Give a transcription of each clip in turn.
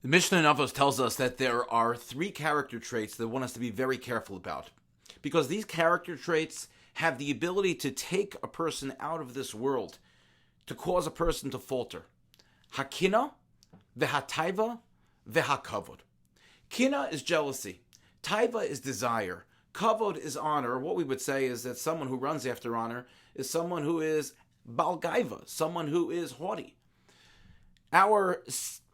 The Mishnah in Avos tells us that there are three character traits that want us to be very careful about, because these character traits have the ability to take a person out of this world, to cause a person to falter. Hakina, vehataiva, vehakavod. Kina is jealousy. Taiva is desire. Kavod is honor. What we would say is that someone who runs after honor is someone who is balgaiva, someone who is haughty. Our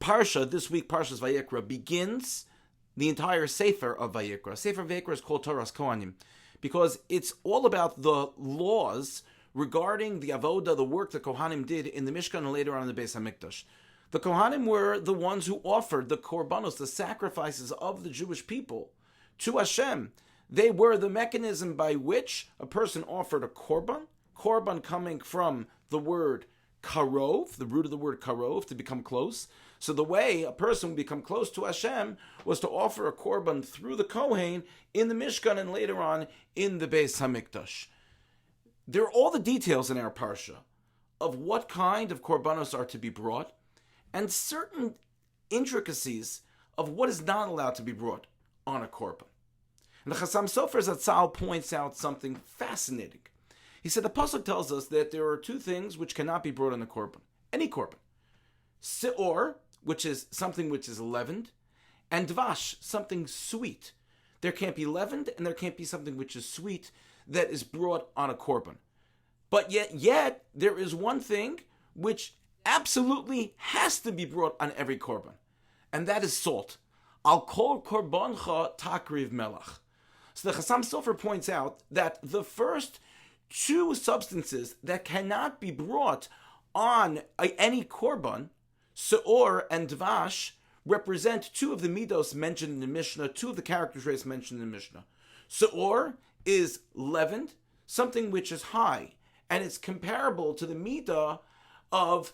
parsha this week, Parshas Vayikra, begins the entire Sefer of Vayikra. Sefer Vayikra is called Torah's Kohanim because it's all about the laws regarding the avoda, the work the Kohanim did in the Mishkan and later on in the Beis HaMikdash. The Kohanim were the ones who offered the korbanos, the sacrifices of the Jewish people to Hashem. They were the mechanism by which a person offered a korban coming from the word karov, the root of the word karov, to become close. So the way a person would become close to Hashem was to offer a korban through the Kohen in the Mishkan and later on in the Beis HaMikdash. There are all the details in our parsha of what kind of korbanos are to be brought and certain intricacies of what is not allowed to be brought on a korban. And the Chassam Sofer Zatzal points out something fascinating. He said the pasuk tells us that there are two things which cannot be brought on the korban, any korban. Seor, which is something which is leavened, and dvash, something sweet. There can't be leavened and there can't be something which is sweet that is brought on a korban. But yet there is one thing which absolutely has to be brought on every korban, and that is salt. Al kol korbancha takriv melach. So the Chassam Sofer points out that the first two substances that cannot be brought on any korban, seor and dvash, represent two of the midos mentioned in the Mishnah, two of the character traits mentioned in the Mishnah. Seor is leavened, something which is high, and it's comparable to the midah of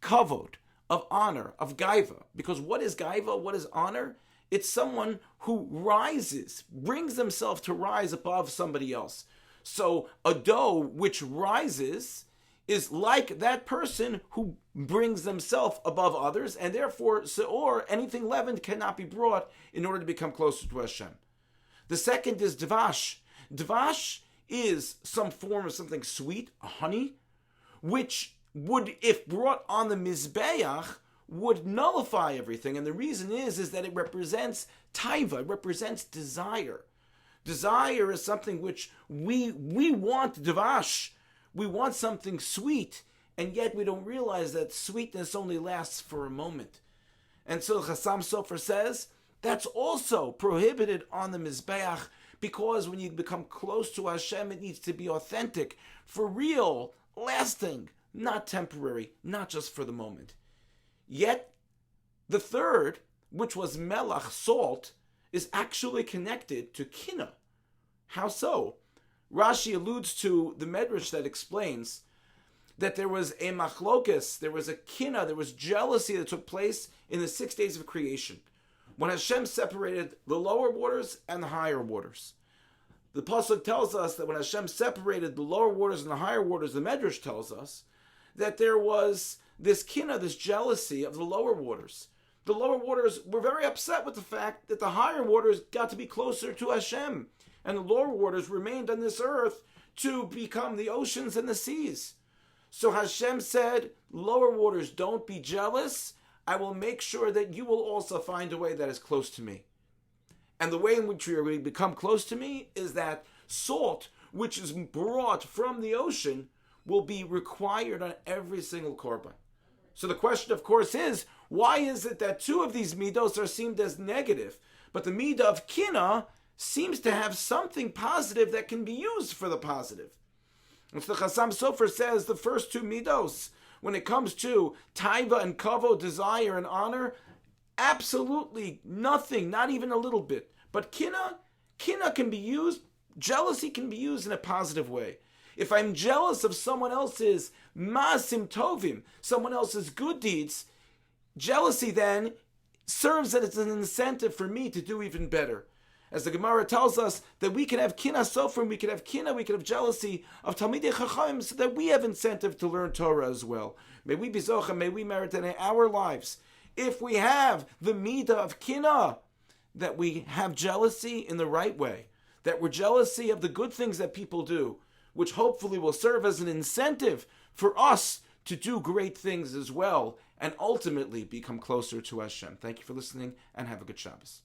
kavod, of honor, of gaiva. Because what is gaiva? What is honor? It's someone who rises, brings themselves to rise above somebody else. So a dough which rises is like that person who brings themselves above others, and therefore seor, anything leavened, cannot be brought in order to become closer to Hashem. The second is dvash. Dvash is some form of something sweet, a honey, which would, if brought on the Mizbeach, would nullify everything. And the reason is that it represents taiva, it represents desire. Desire is something which we want dvash. We want something sweet, and yet we don't realize that sweetness only lasts for a moment. And so Chassam Sofer says that's also prohibited on the Mizbeach, because when you become close to Hashem, it needs to be authentic, for real, lasting, not temporary, not just for the moment. Yet, the third, which was melach, salt, is actually connected to kina. How so? Rashi alludes to the Medrash that explains that there was a machlokes, there was a kina, there was jealousy that took place in the 6 days of creation, when Hashem separated the lower waters and the higher waters. The pasuk tells us that when Hashem separated the lower waters and the higher waters, the Medrash tells us that there was this kina, this jealousy of the lower waters. The lower waters were very upset with the fact that the higher waters got to be closer to Hashem, and the lower waters remained on this earth to become the oceans and the seas. So Hashem said, lower waters, don't be jealous. I will make sure that you will also find a way that is close to me. And the way in which you are going to become close to me is that salt, which is brought from the ocean, will be required on every single korban. So the question, of course, is, why is it that two of these midos are seen as negative, but the midah of kina seems to have something positive that can be used for the positive? And so the Chassam Sofer says the first two midos, when it comes to taiva and kavod, desire and honor, absolutely nothing, not even a little bit. But kina can be used, jealousy can be used in a positive way. If I'm jealous of someone else's maasim tovim, someone else's good deeds, jealousy then serves as an incentive for me to do even better. As the Gemara tells us that we can have kina sofer, we can have jealousy of Talmidei Chachamim, so that we have incentive to learn Torah as well. May we be zocha, may we merit in our lives if we have the midah of kinah, that we have jealousy in the right way, that we're jealousy of the good things that people do, which hopefully will serve as an incentive for us to do great things as well, and ultimately become closer to Hashem. Thank you for listening, and have a good Shabbos.